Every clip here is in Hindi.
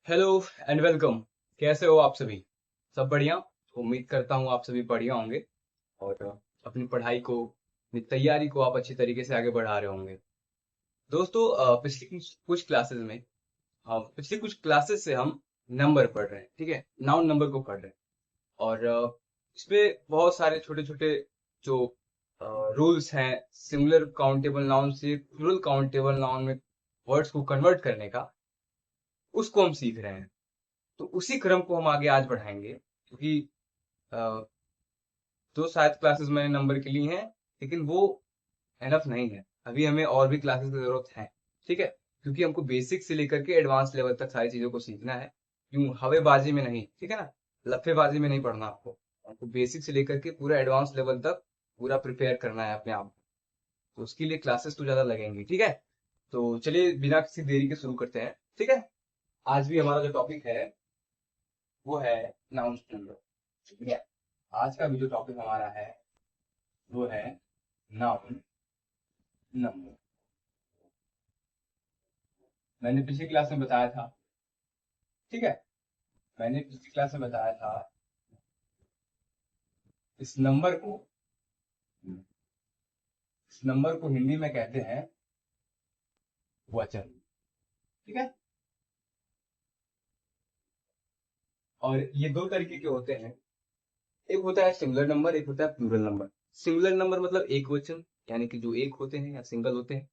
Hello and welcome. कैसे हो आप सभी? सब बढ़िया। उम्मीद करता हूँ आप सभी बढ़िया होंगे और अपनी पढ़ाई को, अपनी तैयारी को आप अच्छी तरीके से आगे बढ़ा रहे होंगे। दोस्तों, पिछली कुछ क्लासेस में, पिछली कुछ क्लासेस से हम नंबर पढ़ रहे हैं, ठीक है, नाउन नंबर को पढ़ रहे हैं। और इसमें बहुत सारे छोटे छोटे जो रूल्स हैं, सिंगुलर काउंटेबल नाउन से प्लूरल काउंटेबल नाउन में वर्ड्स को कन्वर्ट करने का, उसको हम सीख रहे हैं। तो उसी क्रम को हम आगे आज बढ़ाएंगे, क्योंकि अ, जो शायद क्लासेस मैंने नंबर की ली हैं, लेकिन वो एनफ नहीं है। अभी हमें और भी क्लासेस की जरूरत है, ठीक है, क्योंकि हमको बेसिक से लेकर के एडवांस लेवल तक सारी चीजों को सीखना है। यूं हवेबाजी में नहीं, ठीक है ना, लफेबाजी में नहीं पढ़ना आपको। आपको बेसिक से लेकर के पूरा एडवांस लेवल तक पूरा प्रिपेयर करना है अपने आप को। तो उसके लिए क्लासेस तो ज्यादा लगेंगी, ठीक है। तो चलिए बिना किसी देरी के शुरू करते हैं, ठीक है। आज भी हमारा जो टॉपिक है वो है नाउन नंबर, ठीक है। आज का भी जो टॉपिक हमारा है वो है नाउन नंबर। मैंने पिछली क्लास में बताया था, ठीक है, मैंने पिछली क्लास में बताया था इस नंबर को, इस नंबर को हिंदी में कहते हैं वचन, ठीक है। और ये दो तरीके के होते हैं। एक होता है सिंगुलर नंबर, एक होता है प्लूरल नंबर। सिंगुलर नंबर मतलब एक वचन, यानी कि जो एक होते हैं या सिंगल होते हैं।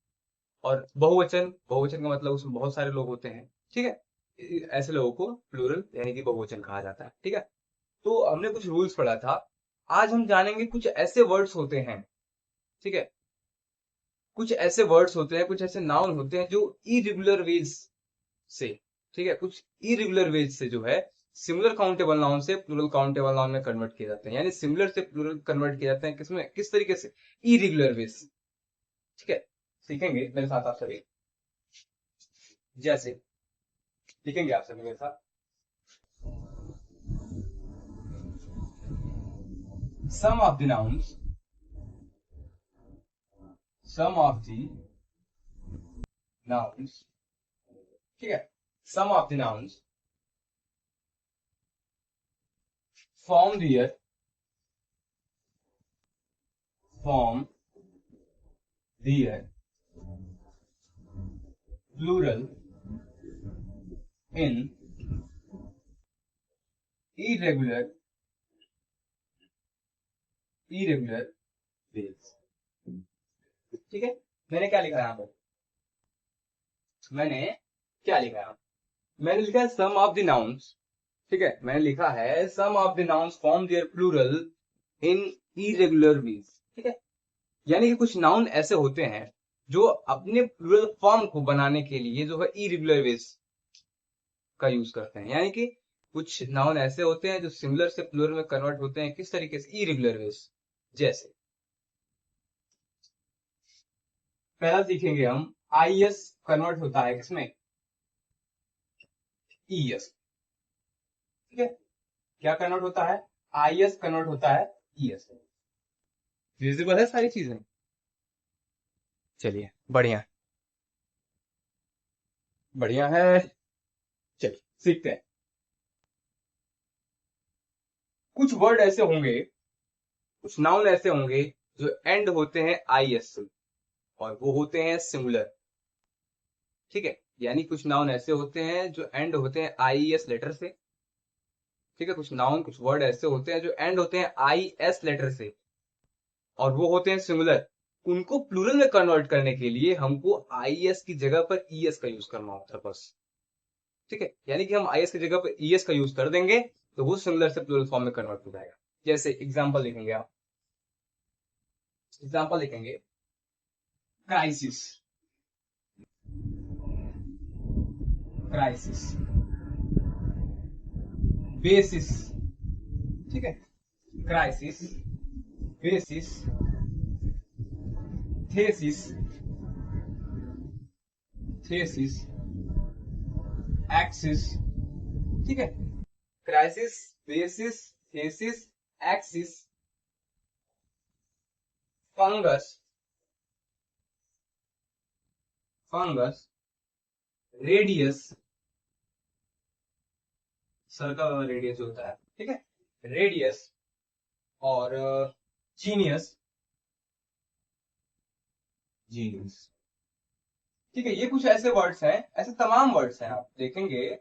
और बहुवचन, बहुवचन का मतलब उसमें बहुत सारे लोग होते हैं, ठीक है। ऐसे लोगों को प्लूरल यानी कि बहुवचन कहा जाता है, ठीक है। तो हमने कुछ रूल्स पढ़ा था। आज हम जानेंगे कुछ ऐसे वर्ड्स होते हैं, ठीक है, कुछ ऐसे वर्ड्स होते हैं, कुछ ऐसे नाउन होते हैं जो इरेगुलर वेज से, ठीक है, कुछ इरेगुलर वेज से जो है सिमिलर काउंटेबल नाउन से प्लूरल काउंटेबल नाउन में कन्वर्ट किए जाते हैं। यानी सिमिलर से प्लूरल कन्वर्ट किए जाते हैं, किसमें, किस तरीके से? इरेगुलर वेज, ठीक है। सीखेंगे मेरे साथ आप सभी। जैसे सीखेंगे आप सभी मेरे साथ। Some of the nouns, some of the nouns, ठीक है, some of the nouns form their, form their plural in irregular, irregular ways, ठीक है। मैंने क्या लिखा है यहाँ पर? मैंने क्या लिखा है? मैंने लिखा है सम ऑफ द नाउन्स, ठीक है, मैंने लिखा है some of the nouns form their plural in irregular ways, ठीक है। यानी कि कुछ नाउन ऐसे होते हैं जो अपने प्लूरल फॉर्म को बनाने के लिए जो है इरेगुलर वेज का यूज करते हैं। यानी कि कुछ नाउन ऐसे होते हैं जो सिमिलर से प्लूरल में कन्वर्ट होते हैं, किस तरीके से? Irregular ways. जैसे पहला सीखेंगे हम, आई एस कन्वर्ट होता है किसमें? ई एस, ठीक है। क्या कन्वर्ट होता है? आई एस कन्वर्ट होता है ई एस। विजिबल है सारी चीजें? चलिए बढ़िया, बढ़िया है। चलिए सीखते हैं। कुछ वर्ड ऐसे होंगे, कुछ नाउन ऐसे होंगे जो एंड होते हैं आई एस से, और वो होते हैं सिंगुलर, ठीक है। यानी कुछ नाउन ऐसे होते हैं जो एंड होते हैं आई एस लेटर से, ठीक है। कुछ नाउन, कुछ वर्ड ऐसे होते हैं जो एंड होते हैं आई एस लेटर से, और वो होते हैं सिंगुलर। उनको प्लूरल में कन्वर्ट करने के लिए हमको आई एस की जगह पर ई एस का यूज करना होता है, बस, ठीक है। यानी कि हम आई एस की जगह पर ई एस का यूज कर देंगे तो वो सिंगुलर से प्लूरल फॉर्म में कन्वर्ट हो जाएगा। जैसे एग्जांपल लिखेंगे आप, एग्जांपल लिखेंगे, क्राइसिस, क्राइसिस, बेसिस, ठीक है, crisis, basis, thesis, thesis, axis, ठीक है। Crisis, basis, thesis, axis, fungus, fungus, radius, circle और रेडियस होता है, ठीक है। रेडियस और जीनियस, जीनियस, ठीक है। ये कुछ ऐसे वर्ड्स हैं, ऐसे तमाम वर्ड्स हैं, आप देखेंगे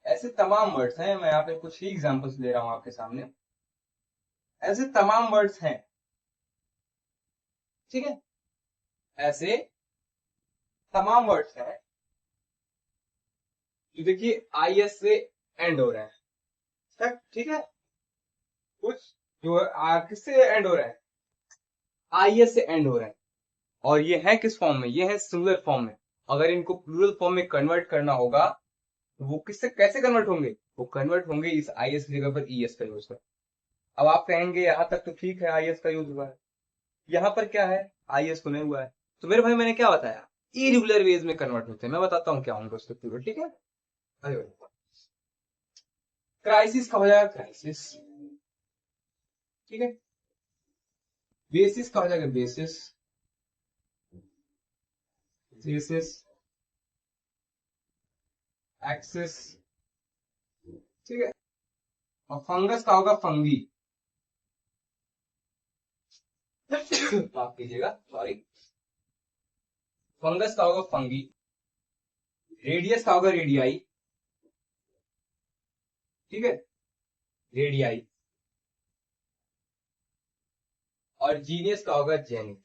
ऐसे तमाम वर्ड्स हैं। मैं यहाँ पे कुछ ही एग्जांपल्स दे रहा हूँ आपके सामने। ऐसे तमाम वर्ड्स हैं, ठीक है। ऐसे तमाम वर्ड्स हैं जो देखिए आई एस से एंड हो रहे हैं, ठीक है। कुछ जो किससे एंड हो रहे हैं, आई एस से एंड हो रहे हैं, और ये है किस फॉर्म में, ये है सिंगुलर फॉर्म में। अगर इनको प्लूरल फॉर्म में कन्वर्ट करना होगा तो वो किससे कैसे कन्वर्ट होंगे, वो कन्वर्ट होंगे इस आई एस की जगह पर ई एस का यूज कर। अब आप कहेंगे यहां तक तो ठीक है, आई एस का यूज हुआ है, यहाँ पर क्या है, आई एस को नहीं हुआ है। तो मेरे भाई मैंने क्या बताया, इरेगुलर वेज में कन्वर्ट होते हैं। मैं बताता हूँ क्या होंगे उसके प्लूरल, ठीक है। क्राइसिस का हो जाएगा क्राइसिस, ठीक है। बेसिस का हो जाएगा बेसिस, बेसिस, एक्सिस, ठीक है। और फंगस का होगा फंगी, माफ कीजिएगा, सॉरी। फंगस का होगा फंगी। रेडियस का होगा रेडियाई, ठीक है, रेडियाई। और जीनियस का होगा जेनिक।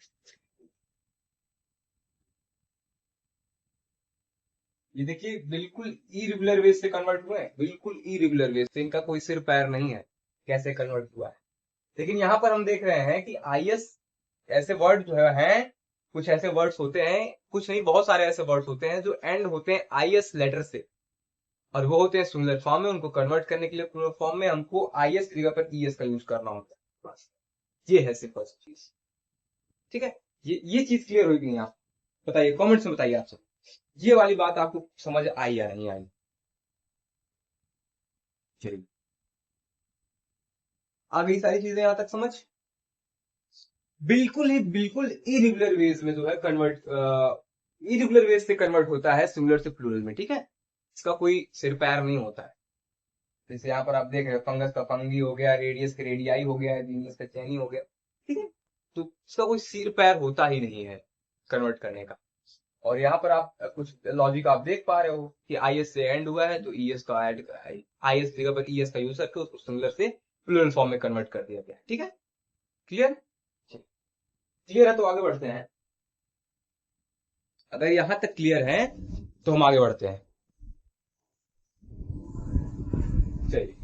ये देखिए बिल्कुल इरेगुलर वेज से कन्वर्ट हुए हैं, बिल्कुल इरेगुलर वेज से, इनका कोई सिर पैर नहीं है कैसे कन्वर्ट हुआ है। लेकिन यहाँ पर हम देख रहे हैं कि आई एस ऐसे वर्ड जो है, कुछ ऐसे वर्ड्स होते हैं, कुछ नहीं बहुत सारे ऐसे वर्ड्स होते हैं जो एंड होते हैं आई एस लेटर से, और वो होते हैं सिंगुलर फॉर्म में। उनको कन्वर्ट करने के लिए प्लूरल फॉर्म में हमको आई एस की जगह पर ई एस का यूज करना होता है, बस ये है सिर्फ फर्स्ट चीज, ठीक है। ये चीज क्लियर होगी नहीं, आप बताइए, कमेंट्स में बताइए आप सब, ये वाली बात आपको समझ आई या नहीं आई। चलिए, आ गई सारी चीजें यहां तक समझ। बिल्कुल ही बिल्कुल इरेगुलर वेज में जो है कन्वर्ट, इरेगुलर वेज से कन्वर्ट होता है सिंगुलर से प्लूरल में, ठीक है। इसका कोई सिर पैर नहीं होता है। जैसे यहाँ पर आप देख रहे हो, फंगस का फंगी हो गया, रेडियस का रेडियाई हो गया, जीनियस का चैनी हो गया, ठीक है। तो इसका कोई सिर पैर होता ही नहीं है कन्वर्ट करने का। और यहाँ पर आप कुछ लॉजिक आप देख पा रहे हो कि आई एस से एंड हुआ है तो ई एस का एड, आई एस जगह पर ई एस का यूज करके उसको सिंगुलर से प्लूरल फॉर्म में कन्वर्ट कर दिया गया, ठीक है। क्लियर, क्लियर है तो आगे बढ़ते हैं। अगर यहां तक क्लियर है तो हम आगे बढ़ते हैं। चलिए,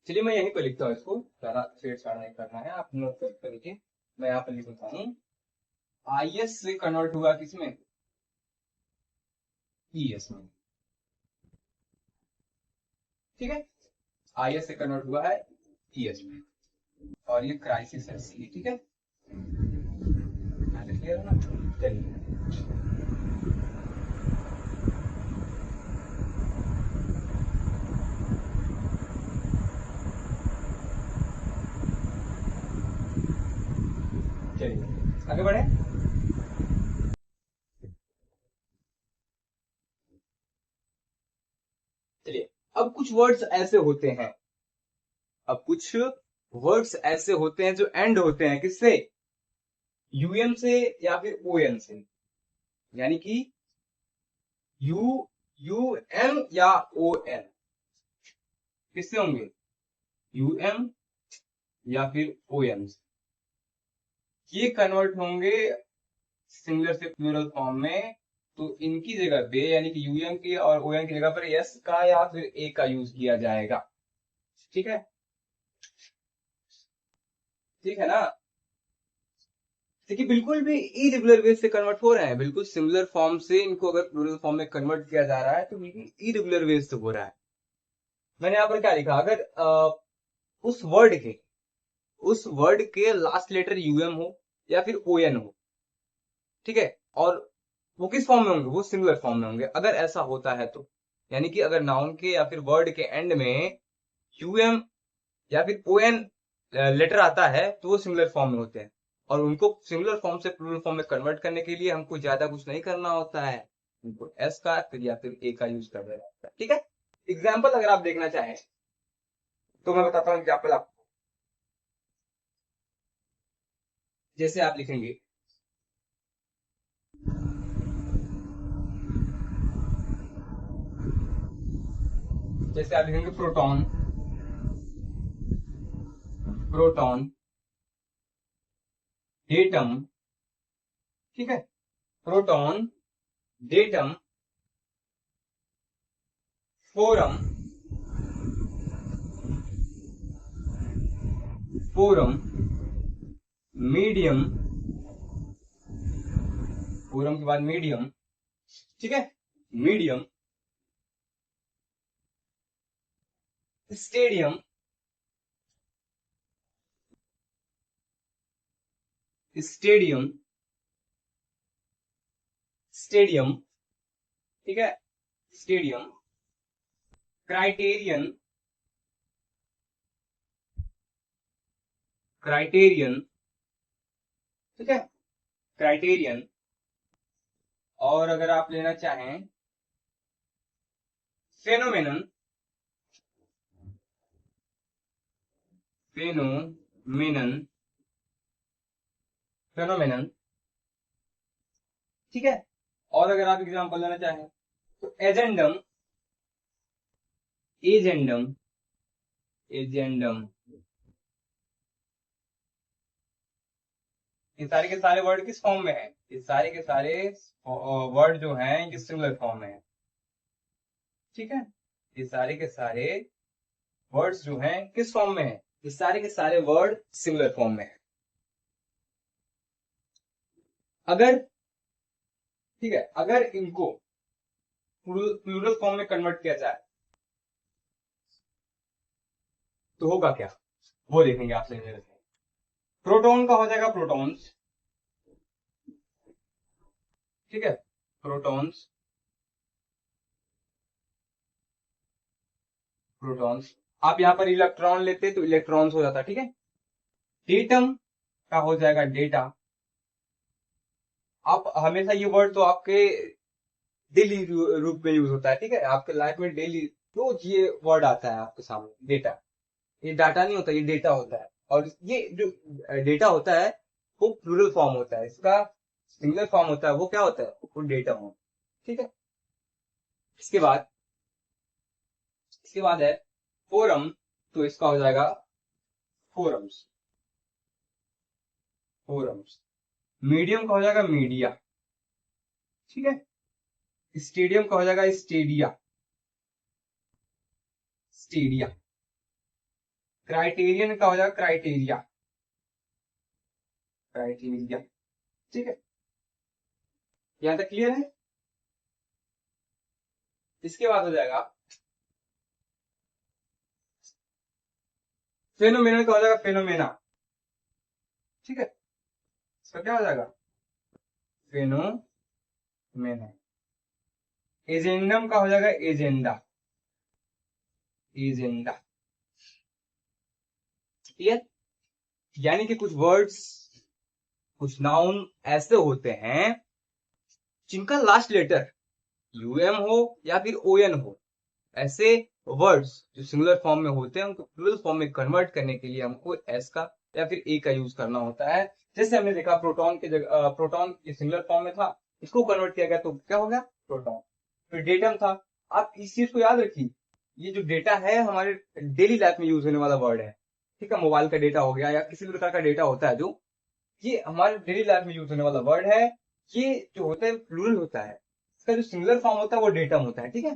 चलिए मैं यहीं पर लिखता हूँ इसको, सारा छेड़छाड़ नहीं करना है, आप नोट कर लीजिए। मैं यहाँ पर लिखता हूँ, आई एस से कन्वर्ट हुआ किसमें, ई एस में, ठीक है। आई एस से कन्वर्ट हुआ है ई एस में, और ये क्राइसिस है सी, ठीक है। क्लियर है ना, चलिए। चलिए आगे बढ़े। चलिए, अब कुछ वर्ड्स ऐसे होते हैं, अब कुछ वर्ड्स ऐसे होते हैं जो एंड होते हैं किससे, यूएम से या फिर ओएन से, यानी कि यू यू एम या ओ एन, किससे होंगे, यू एम या फिर ओ एम से। ये कन्वर्ट होंगे सिंगुलर से प्लूरल फॉर्म में। तो इनकी जगह पे यानी कि यूएम की और ओएन की जगह पर एस का या फिर ए का यूज किया जाएगा, ठीक है, ठीक है ना। देखिए बिल्कुल भी इरेगुलर वे से कन्वर्ट हो रहे हैं, बिल्कुल सिमिलर फॉर्म से इनको अगर प्लूरल फॉर्म में कन्वर्ट किया जा रहा है तो बिल्कुल इरेगुलर वे से हो रहा है। मैंने यहाँ पर क्या लिखा, अगर उस वर्ड के लास्ट लेटर यूएम हो या फिर ओएन हो, ठीक है, और वो किस फॉर्म में होंगे, वो सिंगुलर फॉर्म में होंगे। अगर ऐसा होता है तो यानी कि अगर नाउन के या फिर वर्ड के एंड में यूएम या फिर ओएन लेटर आता है तो वो सिंगुलर फॉर्म में होते हैं। और उनको सिंगुलर फॉर्म से प्लूरल फॉर्म में कन्वर्ट करने के लिए हमको ज्यादा कुछ नहीं करना होता है, उनको एस का फिर या फिर ए का यूज कर देना होता है। ठीक है, एग्जाम्पल अगर आप देखना चाहें तो मैं बताता हूँ एग्जाम्पल आपको। जैसे आप लिखेंगे, जैसे आप लिखेंगे प्रोटॉन, प्रोटॉन, डेटम, ठीक है, proton, datum, forum, forum, medium, forum के बाद मीडियम, ठीक है, मीडियम, स्टेडियम, स्टेडियम, स्टेडियम, ठीक है, स्टेडियम, क्राइटेरियन, क्राइटेरियन, ठीक है, क्राइटेरियन। और अगर आप लेना चाहें फेनोमेनन, फेनोमेनन, फेनोमेनन, ठीक है। और अगर आप एग्जांपल लेना चाहें तो एजेंडम, एजेंडम, एजेंडम, ये सारे के सारे वर्ड किस फॉर्म में है? ये सारे के सारे वर्ड जो हैं ये सिंगुलर फॉर्म में है, ठीक है। ये सारे के सारे वर्ड्स जो हैं किस फॉर्म में है? ये सारे के सारे वर्ड सिंगुलर फॉर्म में है। अगर, ठीक है, अगर इनको प्लूरल फॉर्म में कन्वर्ट किया जाए तो होगा क्या, वो देखेंगे आपसे। प्रोटॉन का हो जाएगा प्रोटॉन्स, ठीक है, प्रोटॉन्स, प्रोटॉन्स। आप यहां पर इलेक्ट्रॉन लेते तो इलेक्ट्रॉन्स हो जाता, ठीक है। डेटम का हो जाएगा डेटा। आप हमेशा ये वर्ड तो आपके डेली रूप में यूज होता है, ठीक है, आपके लाइफ में डेली रोज ये वर्ड आता है आपके सामने, डेटा। ये डाटा नहीं होता, ये डेटा होता है। और ये जो डेटा होता है वो प्लूरल फॉर्म होता है, इसका सिंगुलर फॉर्म होता है वो क्या होता है, वो डेटा हो, ठीक है। इसके बाद, इसके बाद है फोरम, तो इसका हो जाएगा फोरम्स, फोरम्स। मीडियम का हो जाएगा मीडिया, ठीक है। स्टेडियम का हो जाएगा स्टेडिया, स्टेडिया। क्राइटेरियन का हो जाएगा क्राइटेरिया, क्राइटेरिया, ठीक है। यहां तक क्लियर है? इसके बाद हो जाएगा फेनोमेनन का हो जाएगा फेनोमेना, ठीक है। इसका क्या हो जाएगा, फेनोमेना। एजेंडम का हो जाएगा एजेंडा, एजेंडा, क्लियर। यानी कि कुछ वर्ड्स, कुछ नाउन ऐसे होते हैं जिनका लास्ट लेटर यूएम हो या फिर ओएन हो। ऐसे वर्ड्स जो सिंगुलर फॉर्म में होते हैं उनको प्लूरल फॉर्म में कन्वर्ट करने के लिए हमको एस का या फिर ए का यूज करना होता है। जैसे हमने देखा प्रोटॉन की जगह, प्रोटॉन सिंगुलर फॉर्म में था, इसको कन्वर्ट किया गया तो क्या हो गया, प्रोटॉन। फिर डेटम था। आप इस चीज को याद रखिए, ये जो डेटा है हमारे डेली लाइफ में यूज होने वाला वर्ड है, ठीक है। मोबाइल का डेटा हो गया या किसी भी प्रकार का डेटा होता है जो, ये हमारे डेली लाइफ में यूज होने वाला वर्ड है। ये जो होता है प्लूरल होता है, इसका जो सिंगुलर फॉर्म होता है वो डेटम होता है, ठीक है।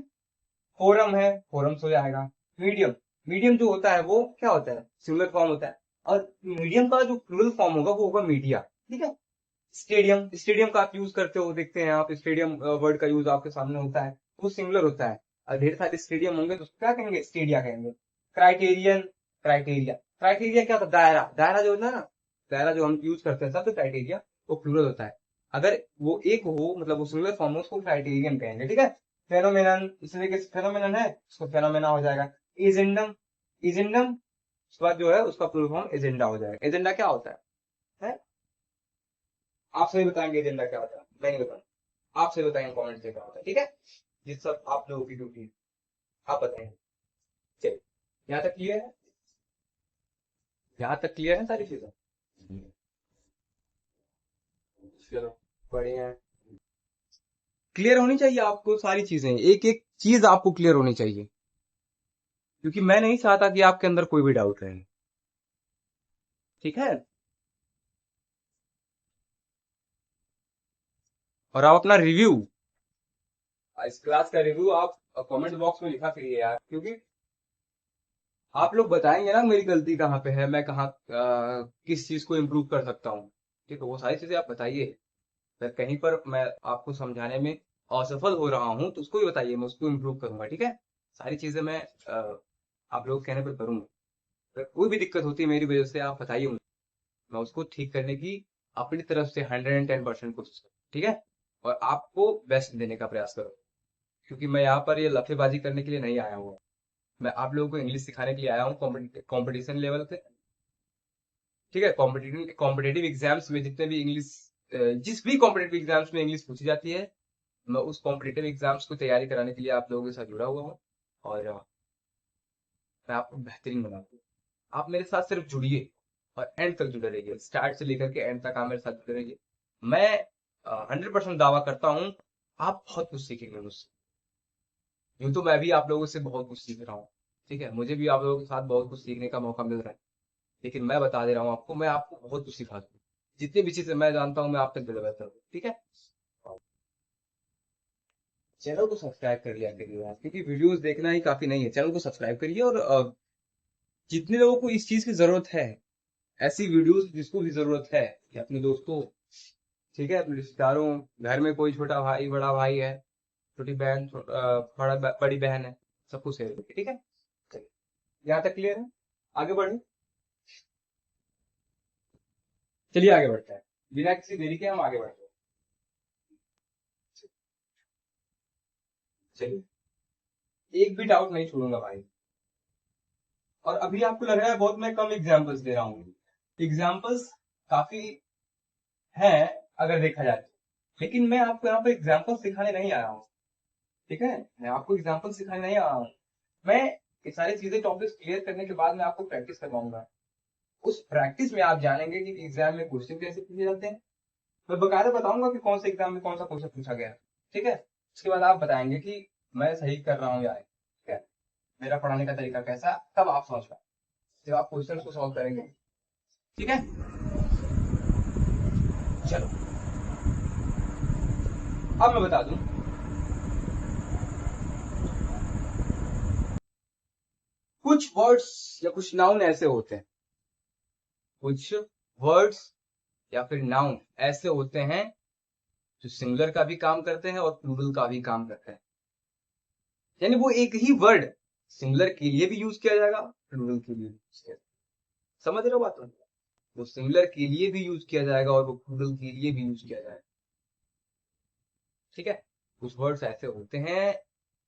फोरम है, फोरम्स हो जाएगा। मीडियम, मीडियम जो होता है वो क्या होता है, सिंगुलर फॉर्म होता है। और मीडियम का जो प्लूरल फॉर्म होगा वो होगा मीडिया, ठीक है। स्टेडियम, स्टेडियम का आप यूज करते हो, देखते हैं आप, स्टेडियम वर्ड का यूज आपके सामने होता है, वो सिंगुलर होता है। और ढेर सारे स्टेडियम होंगे तो क्या कहेंगे, स्टेडिया कहेंगे। क्राइटेरियन, क्राइटेरिया, क्राइटेरिया क्या होता है, दायरा, दायरा जो होता है ना, दायरा जो हम यूज करते हैं सब, तो क्राइटेरिया वो प्लूरल होता है। अगर वो एक हो, मतलब वो सिंगुलर फॉर्म हो, उसको क्राइटेरियन कहेंगे, ठीक है। फेनोमेनन, इस तरीके से फेनोमेनन है, उसको फेनोमेना हो जाएगा। एजेंडम, एजेंडम उसके बाद जो है उसका प्लूरल फॉर्म एजेंडा हो जाएगा। एजेंडा क्या होता है? आप सभी बताएंगे एजेंडा क्या होता है, मैं नहीं बताऊंगा, आप सभी बताएंगे कमेंट से क्या होता है, ठीक है। ये सब आप लोगों की ड्यूटी है, आप बताएंगे। चलिए, यहाँ तक क्लियर है, यहाँ तक क्लियर है सारी चीजें। चलो, बढ़िया है। क्लियर होनी चाहिए आपको सारी चीजें, एक एक चीज आपको क्लियर होनी चाहिए, क्योंकि मैं नहीं चाहता कि आपके अंदर कोई भी डाउट रहे। ठीक है, और आप अपना रिव्यू, इस क्लास का रिव्यू आप कमेंट बॉक्स में लिखा करिए यार, क्योंकि आप लोग बताएंगे ना मेरी गलती कहाँ पे है, मैं कहाँ किस चीज को इम्प्रूव कर सकता हूँ। ठीक है, वो सारी चीजें आप बताइए। अगर कहीं पर मैं आपको समझाने में असफल हो रहा हूँ तो उसको भी बताइए, मैं उसको इम्प्रूव करूंगा। ठीक है, सारी चीजें मैं आप लोग कहने पर करूंगा। अगर कोई भी दिक्कत होती है मेरी वजह से, आप बताइए मुझे, मैं उसको ठीक करने की अपनी तरफ से 110% कोशिश करूँ। ठीक है, और आपको बेस्ट देने का प्रयास करूँ, क्योंकि मैं यहाँ पर ये लफेबाजी करने के लिए नहीं आया हूँ। मैं आप लोगों को इंग्लिश सिखाने के लिए आया हूँ, कॉम्पिटिशन लेवल पे। ठीक है, कॉम्पिटिटिव कॉम्पिटेटिव एग्जाम्स में जितने भी इंग्लिश, जिस भी कॉम्पिटेटिव एग्जाम्स में इंग्लिश पूछी जाती है, मैं उस कॉम्पिटेटिव एग्जाम्स को तैयारी कराने के लिए आप लोगों के साथ जुड़ा हुआ हूँ। और मैं आपको बेहतरीन बनाऊंगा। आप मेरे साथ सिर्फ जुड़िए और एंड तक जुड़े रहिए, स्टार्ट से लेकर के एंड तक आप मेरे साथ जुड़े रहिए। मैं 100% दावा करता हूँ, आप बहुत कुछ सीखेंगे मुझसे। यूं तो मैं भी आप लोगों से बहुत कुछ सीख रहा हूँ। ठीक है, मुझे भी आप लोगों के साथ बहुत कुछ सीखने का मौका मिल रहा है, लेकिन मैं बता दे रहा हूँ आपको, मैं आपको बहुत कुछ सिखा दूँ। जितनी भी चीजें मैं जानता हूँ, मैं आप तक डिलीवर करूँ। ठीक है, चैनल को सब्सक्राइब कर लिया करिए यार, क्योंकि वीडियोस देखना ही काफी नहीं है, चैनल को सब्सक्राइब करिए। और जितने लोगों को इस चीज की जरूरत है, ऐसी वीडियोस जिसको भी जरूरत है, कि अपने दोस्तों, ठीक है, अपने रिश्तेदारों, घर में कोई छोटा भाई बड़ा भाई है, छोटी बहन बड़ी बहन है, सबको शेयर करिए। ठीक है, चलिए, यहाँ तक क्लियर है, आगे बढ़े। चलिए आगे बढ़ते हैं, बिना किसी देरी के हम आगे बढ़ते हैं। चलिए, एक भी डाउट नहीं छोड़ूंगा भाई। और अभी आपको लग रहा है बहुत मैं कम एग्जांपल्स दे रहा हूँ, एग्जांपल्स काफी है अगर देखा जाए तो, लेकिन मैं आपको यहाँ पर एग्जांपल सिखाने नहीं आया हूँ। ठीक है, मैं आपको एग्जांपल सिखाने नहीं आया हूँ। मैं ये सारी चीजें टॉपिक्स क्लियर करने के बाद मैं आपको प्रैक्टिस करवाऊंगा। उस प्रैक्टिस में आप जानेंगे कि एग्जाम में क्वेश्चन कैसे पूछे जाते हैं। मैं बकायदा बताऊंगा कि कौन से एग्जाम में कौन सा क्वेश्चन पूछा गया है। ठीक है, उसके बाद आप बताएंगे कि मैं सही कर रहा हूँ या नहीं। ठीक है, मेरा पढ़ाने का तरीका कैसा, तब आप समझ पाए जब आप क्वेश्चन को सॉल्व करेंगे। ठीक है, चलो, अब मैं बता दूं, कुछ वर्ड्स या कुछ नाउन ऐसे होते हैं, कुछ वर्ड्स या फिर नाउन ऐसे होते हैं जो सिंगुलर का भी काम करते हैं और प्लूरल का भी काम करते हैं। यानी वो एक ही वर्ड सिंगुलर के लिए भी यूज किया जाएगा, प्लूरल के लिए भी यूज किया जाएगा। समझ रहे हो बात? वो सिंगुलर के लिए भी यूज किया जाएगा और वो प्लूरल के लिए भी यूज किया जाएगा। ठीक है, कुछ वर्ड्स ऐसे होते हैं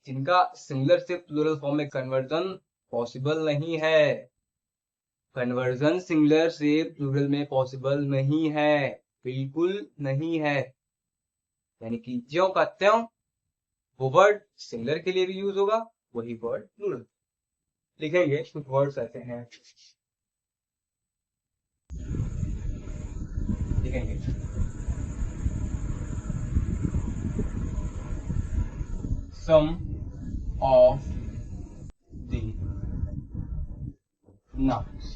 जिनका सिंगुलर से प्लूरल फॉर्म में कन्वर्जन पॉसिबल नहीं है। कन्वर्जन सिंगुलर से प्लूरल में पॉसिबल नहीं है, बिल्कुल नहीं है। यानी कि ज्यों का त्यों वो वर्ड सिंगुलर के लिए भी यूज होगा, वही वर्ड प्लूरल। लिखेंगे कुछ वर्ड्स ऐसे हैं, लिखेंगे some of the nouns,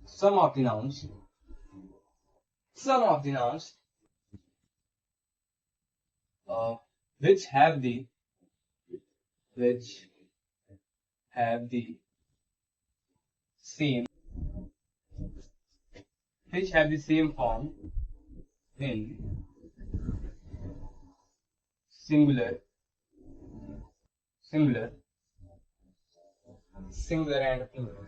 some of the nouns, some of the nouns uh, which have the which have the same which have the same form in singular, singular, singular and plural,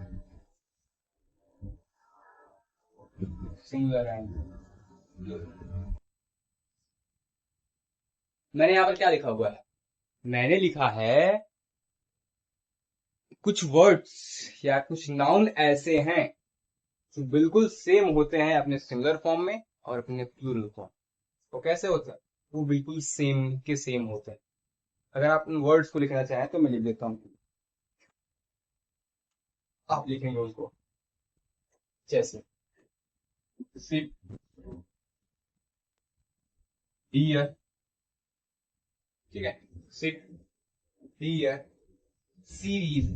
singular and plural। मैंने यहाँ पर क्या लिखा हुआ है? मैंने लिखा है कुछ वर्ड्स या कुछ नाउन ऐसे हैं जो बिल्कुल सेम होते हैं अपने सिंगुलर फॉर्म में और अपने प्लूरल फॉर्म। तो कैसे होता है? वो बिल्कुल सेम के सेम होते हैं। अगर आप उन वर्ड्स को लिखना चाहें तो मैं लिख देता हूँ, आप लिखेंगे उनको। जैसे सिप, डियर, ठीक है, sheep, deer, series,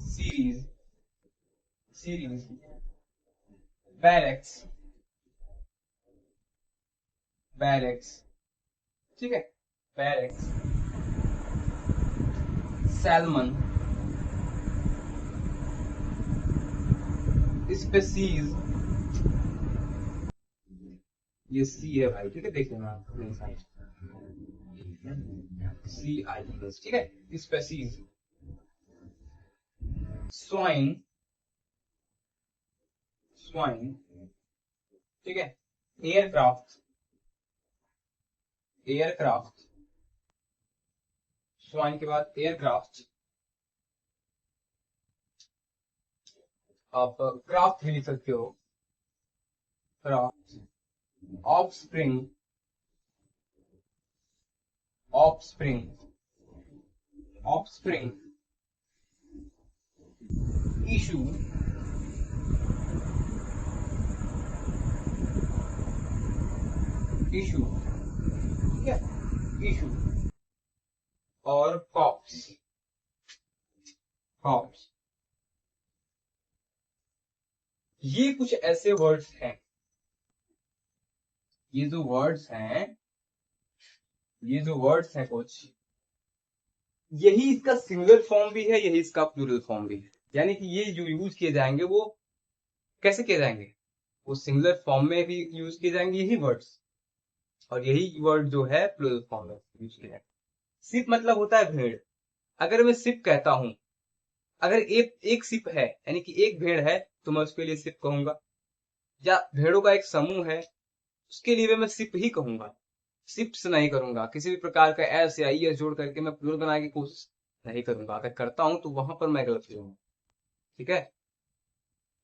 series, series, barracks, barracks, ठीक है, बैरेक्स, सैलमन, स्पेसीज, ये सी है भाई, ठीक है, देख लेना अपने साइड, सी आई, ठीक है, स्पेसीज, स्वाइन, स्वाइन, ठीक है, एयरक्राफ्ट, एयरक्राफ्ट, स्वाइन के बाद एयरक्राफ्ट, आप क्राफ्ट भी लिख सकते हो, craft, offspring, offspring, offspring, issue, issue, ठीक है, इशू, और कॉप्स, कॉप्स। ये कुछ ऐसे वर्ड्स हैं, ये जो वर्ड्स हैं, ये जो वर्ड्स हैं कुछ, यही इसका सिंगुलर फॉर्म भी है, यही इसका प्लूरल फॉर्म भी है। यानी कि ये जो यूज किए जाएंगे वो कैसे किए जाएंगे? वो सिंगुलर फॉर्म में भी यूज किए जाएंगे यही वर्ड्स, और यही वर्ड जो है प्लूरल फॉर्म में यूज किए जाएंगे। सिप मतलब होता है भेड़। अगर मैं सिप कहता हूं, अगर एक सिप है यानी कि एक भेड़ है, तो मैं उसके लिए सिप कहूंगा। या भेड़ों का एक समूह है, उसके लिए भी मैं सिप ही कहूंगा, सिप्स नहीं करूंगा। किसी भी प्रकार का एस या ई एस जोड़ करके मैं प्लूरल बनाने की कोशिश नहीं करूंगा। अगर करता हूं तो वहां पर मैं गलत हूँ, ठीक है।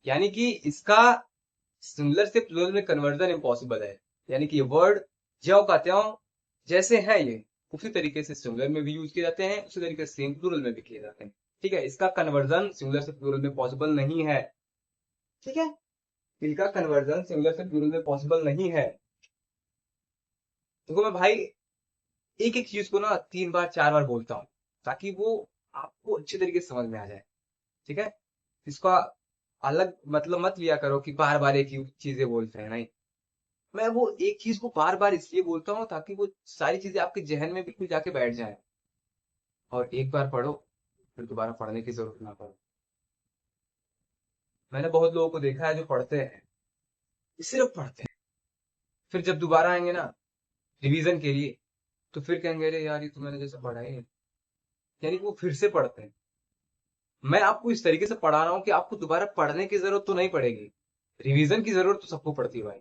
यानी कि इसका सिंगुलर से प्लूरल में कन्वर्जन इम्पॉसिबल है। यानी कि ये वर्ड ज्यों का त्यों जैसे हैं ये, उसी तरीके से सिंगुलर में भी यूज किए जाते हैं, उसी तरीके से सेम प्लूरल में भी किए जाते हैं, ठीक है। इसका कन्वर्जन सिंगुलर से प्लूरल में पॉसिबल नहीं है, ठीक है। इनका कन्वर्जन सिंगुलर से प्लूरल में पॉसिबल नहीं है। देखो मैं भाई एक एक चीज को ना 3 बार 4 बार बोलता हूँ, ताकि वो आपको अच्छे तरीके से समझ में आ जाए, ठीक है। इसका अलग मतलब मत लिया करो कि बार बार एक ही चीजें बोलते हैं, नहीं। मैं वो एक चीज को बार बार इसलिए बोलता हूँ ताकि वो सारी चीजें आपके जहन में बिल्कुल जाके बैठ जाए, और एक बार पढ़ो फिर दोबारा पढ़ने की जरूरत ना पड़े। मैंने बहुत लोगों को देखा है जो पढ़ते हैं, सिर्फ पढ़ते हैं, फिर जब दोबारा आएंगे ना रिवीजन के लिए, तो फिर कहेंगे अरे यार ये तो मैंने जैसे पढ़ा ही नहीं। यानी कि वो फिर से पढ़ते हैं। मैं आपको इस तरीके से पढ़ा रहा हूँ कि आपको दोबारा पढ़ने की जरूरत तो नहीं पड़ेगी। रिवीजन की जरूरत तो सबको पड़ती है भाई।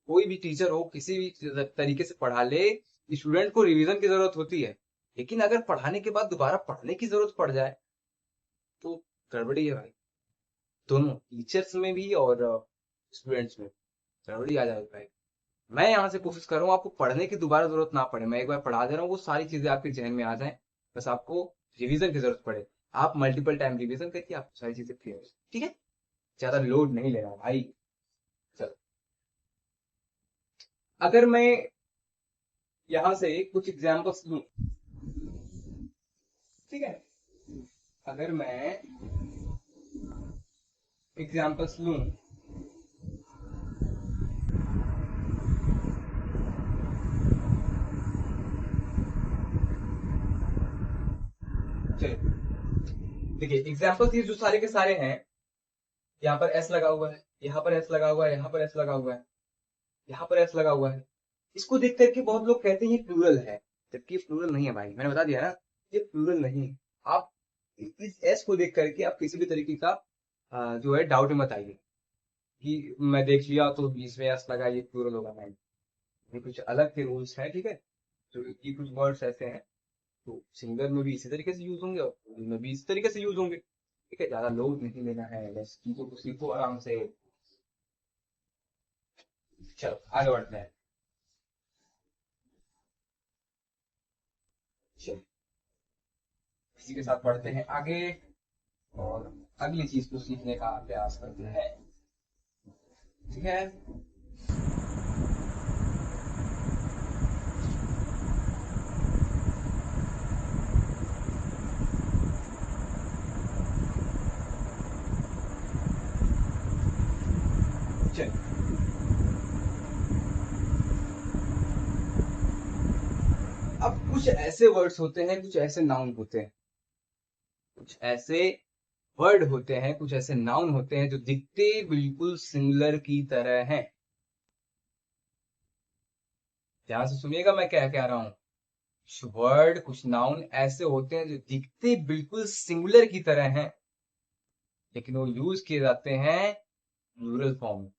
कोई भी टीचर हो किसी भी तरीके से पढ़ा ले, स्टूडेंट को रिवीजन की जरूरत होती है। लेकिन अगर पढ़ाने के बाद दोबारा पढ़ने की जरूरत पड़ जाए तो गड़बड़ी है भाई। दोनों टीचर्स में भी और स्टूडेंट्स में गड़बड़ी आ जाए भाई। मैं यहाँ से कोशिश कर रहा हूँ आपको पढ़ने की दोबारा जरूरत ना पड़े, मैं एक बार पढ़ा दे रहा हूँ, वो सारी चीजें आपके जहन में आ जाए, बस आपको रिवीजन की जरूरत पड़े। आप मल्टीपल टाइम रिवीजन करके आपको सारी चीजें क्लियर हो, ठीक है। ज्यादा लोड नहीं लेना भाई। चलो, अगर मैं यहाँ से कुछ एग्जाम्पल्स लूं, ठीक है, अगर मैं एग्जाम्पल्स लूं, चलिए देखिए एग्जाम्पल्स ये जो सारे के सारे हैं, यहाँ पर एस लगा हुआ है, यहाँ पर एस लगा हुआ है, यहाँ पर एस लगा हुआ है, यहाँ पर एस लगा हुआ है। इसको देख करके बहुत लोग कहते हैं ये प्लूरल है, जबकि ये प्लूरल नहीं है भाई। मैंने बता दिया ना, ये प्लूरल नहीं है। आप इस एस को देख करके आप किसी भी तरीके का जो है डाउट मत आइए कि मैं देख लिया तो बीच में एस लगा ये प्लूरल होगा, नहीं। ये कुछ अलग के रूल्स है, ठीक है। तो ये कुछ वर्ड्स ऐसे हैं तो सिंगल में भी इसी तरीके से यूज होंगे और प्लूरल में भी इसी तरीके से यूज होंगे, ठीक है, ज्यादा लोड नहीं लेना है, बस चीजों को सीखो आराम से। चलो आगे बढ़ते हैं। चलो इसी के साथ बढ़ते हैं आगे, और अगली चीज को सीखने का प्रयास करते हैं। ठीक है। चलो अब कुछ ऐसे वर्ड्स होते हैं, कुछ ऐसे नाउन होते हैं, कुछ ऐसे वर्ड होते हैं, कुछ ऐसे नाउन होते हैं जो दिखते बिल्कुल सिंगुलर की तरह हैं। ध्यान से सुनिएगा मैं क्या कह रहा हूं। कुछ वर्ड, कुछ नाउन ऐसे होते हैं जो दिखते बिल्कुल सिंगुलर की तरह हैं, लेकिन वो यूज किए जाते हैं प्लूरल फॉर्म में,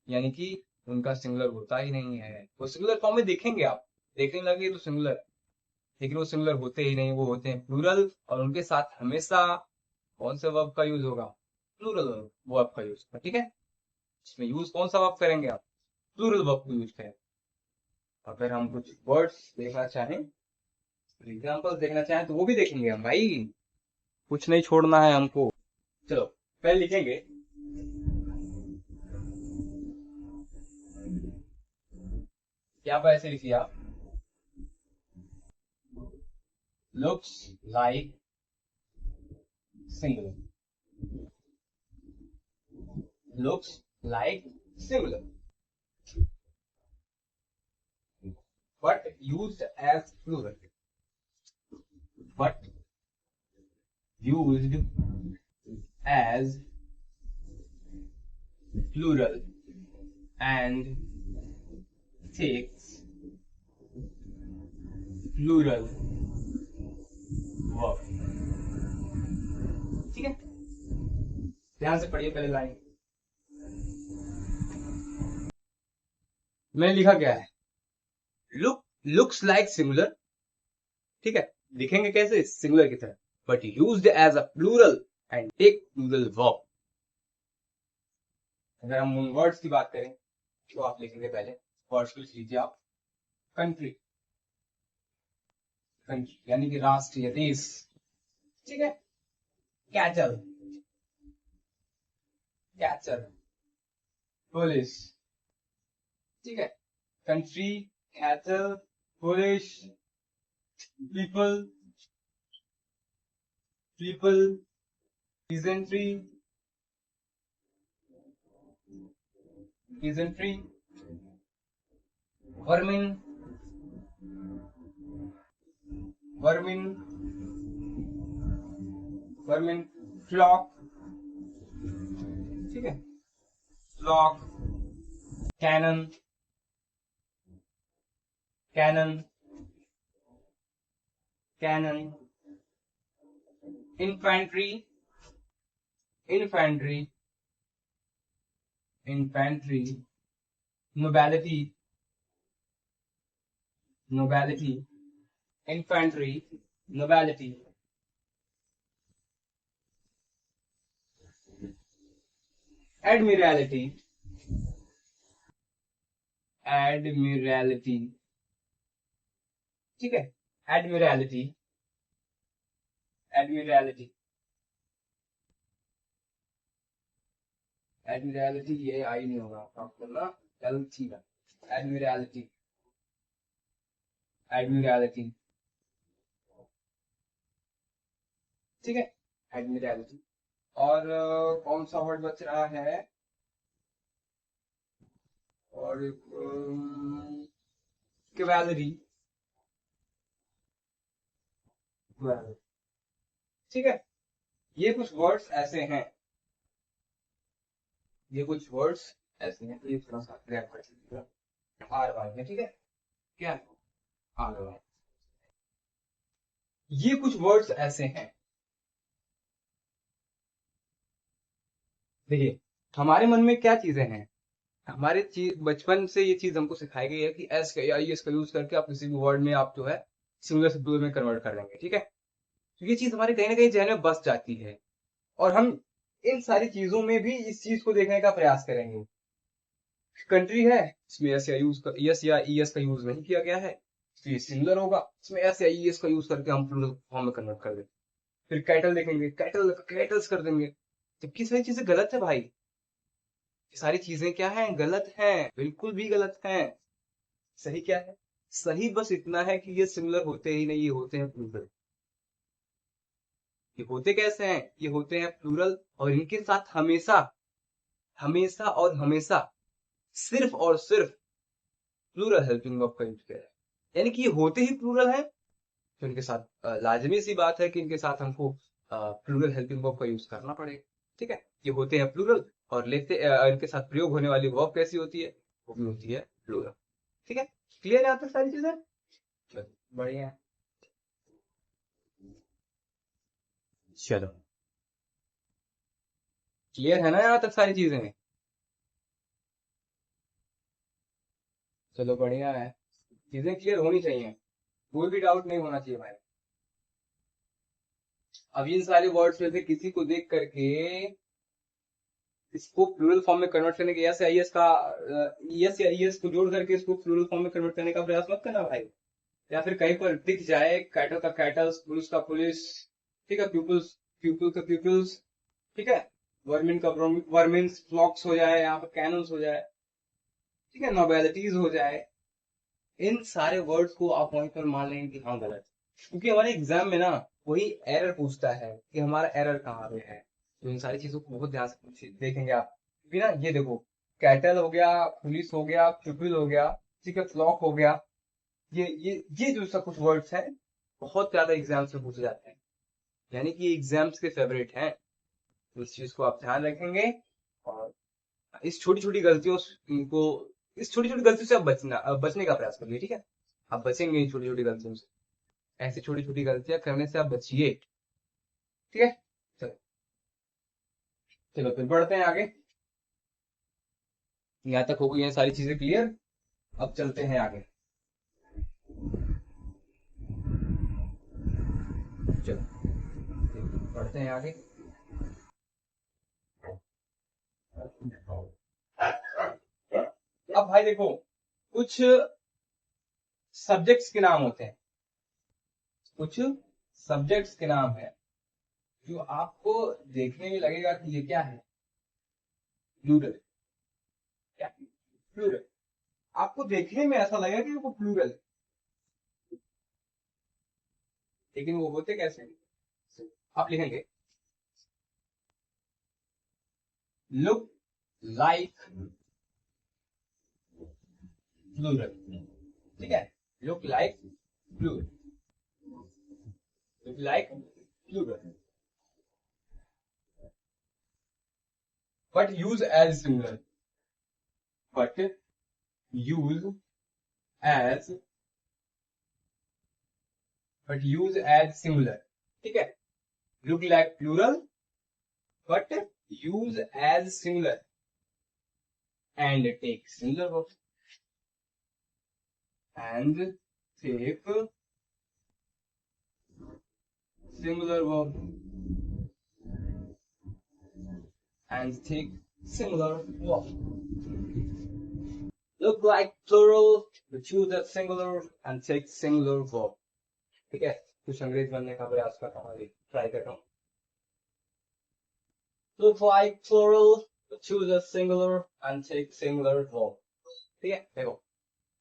यानी कि उनका सिंगुलर होता ही नहीं है। वो सिंगुलर फॉर्म में देखेंगे, आप देखने लगे तो सिंगुलर, लेकिन वो सिंगुलर होते ही नहीं, वो होते हैं प्लूरल। और उनके साथ हमेशा कौन से वर्ब का यूज होगा? प्लूरल वर्ब का यूज होगा। ठीक है, इसमें यूज कौन सा वर्ब करेंगे आप? प्लूरल वर्ब को यूज करें। अगर हम कुछ वर्ड्स देखना चाहें, एग्जाम्पल्स देखना चाहें, तो वो भी देखेंगे हम भाई, कुछ नहीं छोड़ना है हमको। चलो पहले लिखेंगे, क्या पर ऐसे लिखिए आप, looks like singular, looks like singular, but used as plural, but used as plural and takes plural verb। ठीक है, ध्यान से पढ़िए पहले लाइन। मैंने लिखा क्या है? Looks like singular. ठीक है, लिखेंगे कैसे? सिंगुलर की तरह, but used as a plural and take plural verb. अगर हम उन वर्ड्स की बात करें तो आप लिखेंगे, पहले वर्ड्स को लिख लीजिए आप। कंट्री, कंट्री यानी कि राष्ट्र या देश। ठीक है, कैचल, कैचल, पुलिस। ठीक है, country, cattle, police, people, people, peasantry, peasantry, vermin, vermin, vermin, flock। ठीक है, flock, cannon, cannon, cannon, infantry, infantry, infantry, nobility, nobility, infantry, nobility, admiralty, admiralty। ठीक है, admiralty, admiralty, admiralty ये आई नहीं होगा आपको ना, एल थी ना, admiralty, admiralty। ठीक है, admiralty। और कौन सा वर्ड बच रहा है? और कैवेलरी, ठीक है। ये कुछ वर्ड्स ऐसे हैं, ये कुछ वर्ड्स ऐसे हैं, ये थोड़ा सा ग्रैब कर लीजिएगा। आर वाई है, ठीक है, क्या है? R Y. ये कुछ वर्ड्स ऐसे हैं, देखिए हमारे मन में क्या चीजें हैं, हमारे चीज बचपन से ये चीज हमको सिखाई गई है कि एस का या एस का यूज करके आप किसी भी वर्ड में आप जो है सिंगुलर से प्लूरल में कन्वर्ट कर देंगे। ठीक है, तो ये चीज हमारे कहीं ना कहीं जहन में बस जाती है, और हम इन सारी चीजों में भी इस चीज को देखने का प्रयास करेंगे। कंट्री है, इसमें यस या ईएस का यूज नहीं किया गया है, तो ये सिमिलर होगा, इसमें एस या ईएस का यूज करके हम प्लूरल फॉर्म में कन्वर्ट कर देंगे। फिर कैटल देखेंगे, कैटल्स कर देंगे, जबकि सारी चीजें गलत है भाई। ये सारी चीजें क्या है, गलत हैं, बिल्कुल भी गलत हैं। सही क्या है, सही बस इतना है कि ये सिमिलर होते ही नहीं, ये होते हैं प्लूरल। ये होते कैसे हैं, ये होते हैं प्लूरल, और इनके साथ हमेशा हमेशा और हमेशा सिर्फ और सिर्फ प्लूरल हेल्पिंग वर्ब का यूज किया है। यानी कि ये होते ही प्लूरल है, तो इनके साथ लाजमी सी बात है कि इनके साथ हमको प्लूरल हेल्पिंग वर्ब का यूज करना पड़ेगा। ठीक है, ये होते हैं प्लूरल, और इनके साथ प्रयोग होने वाली वर्ब कैसी होती है, वो भी होती है प्लूरल। ठीक है, क्लियर है यहाँ तक सारी चीजें? चलो, बढ़िया है। चलो, क्लियर है ना यहाँ तक सारी चीजें? चलो, बढ़िया है, चीजें क्लियर होनी चाहिए, कोई भी डाउट नहीं होना चाहिए भाई। अब इन सारे वर्ड्स में से किसी को देख करके इसको प्लूरल फॉर्म में कन्वर्ट करने के, यस या ईएस का, यस या ईएस को जोड़ करके इसको प्लूरल फॉर्म में कन्वर्ट करने का प्रयास मत करना भाई। या फिर कहीं पर दिख जाए कैटल का कैटल्स, पुलिस का पुलिस, ठीक है, प्यूपल्स प्यूपल का प्यूपल्स, ठीक है, वर्मिन का वर्मिन्स, फ्लॉक्स हो जाए, यहाँ पर कैनन्स हो जाए, ठीक है, नोबेलिटीज हो जाए, इन सारे वर्ड्स को आप वहीं पर मान लेंगे कि हाँ गलत, क्योंकि हमारे एग्जाम में ना वही एरर पूछता है कि हमारा एरर कहाँ पे है। तो इन सारी चीजों को बहुत ध्यान से देखेंगे आप, क्योंकि ना ये देखो, कैटल हो गया, पुलिस हो गया, प्यूपिल हो गया, ठीक है, फ्लॉक हो गया, ये जो सब कुछ वर्ड्स हैं बहुत ज्यादा एग्जाम्स में पूछे जाते हैं, यानी कि एग्जाम्स के फेवरेट हैं। तो इस चीज को आप ध्यान रखेंगे, और इस छोटी छोटी गलतियों को इस छोटी छोटी गलतियों से आप बचने का प्रयास करिए। ठीक है, आप बचेंगे इन छोटी छोटी गलतियों से, ऐसी छोटी छोटी गलतियां करने से आप बचिए। ठीक है, चलो, चलो फिर बढ़ते हैं आगे। यहाँ तक हो गई हैं सारी चीजें क्लियर, अब चलते हैं आगे। चलो, बढ़ते हैं आगे। अब भाई देखो, कुछ सब्जेक्ट्स के नाम होते हैं, कुछ सब्जेक्ट्स के नाम है जो आपको देखने में लगेगा कि ये क्या है, प्लूरल। क्या, प्लूरल, आपको देखने में ऐसा लगेगा कि वो प्लूरल, लेकिन वो होते कैसे हैं? आप लिखेंगे लुक लाइक प्लूरल। ठीक है, look like plural, look like plural, but use as singular, but use as but use as singular. ठीक है, look like plural but use as singular and take singular verb, and take singular verb, and take singular verb. Look like plural, but choose a singular and take singular verb. ठीक है, कुछ अंग्रेज बनने का प्रयास करता हूँ, ट्राई करता हूँ। Look like plural, but choose a singular and take singular verb. ठीक है, देखो,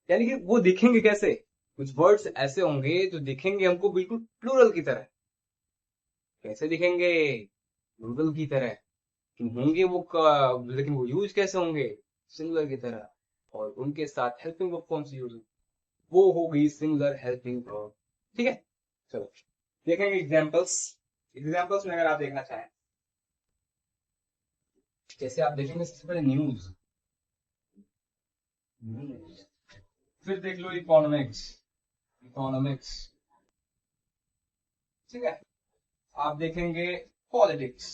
यानी कि वो दिखेंगे कैसे, कुछ वर्ड्स ऐसे होंगे जो दिखेंगे हमको बिल्कुल प्लूरल की तरह। कैसे दिखेंगे, प्लूरल की तरह, होंगे वो लेकिन वो यूज कैसे होंगे, सिंगुलर की तरह, और उनके साथ हेल्पिंग वर्ब कौन सी यूज होगी, वो होगी सिंगुलर हेल्पिंग वर्ब। ठीक है, चलो देखेंगे एग्जांपल्स। एग्जांपल्स में अगर आप देखना चाहें, जैसे आप देखेंगे सबसे पहले न्यूज, फिर देख लो इकोनॉमिक्स, इकोनॉमिक्स, ठीक है, आप देखेंगे पॉलिटिक्स,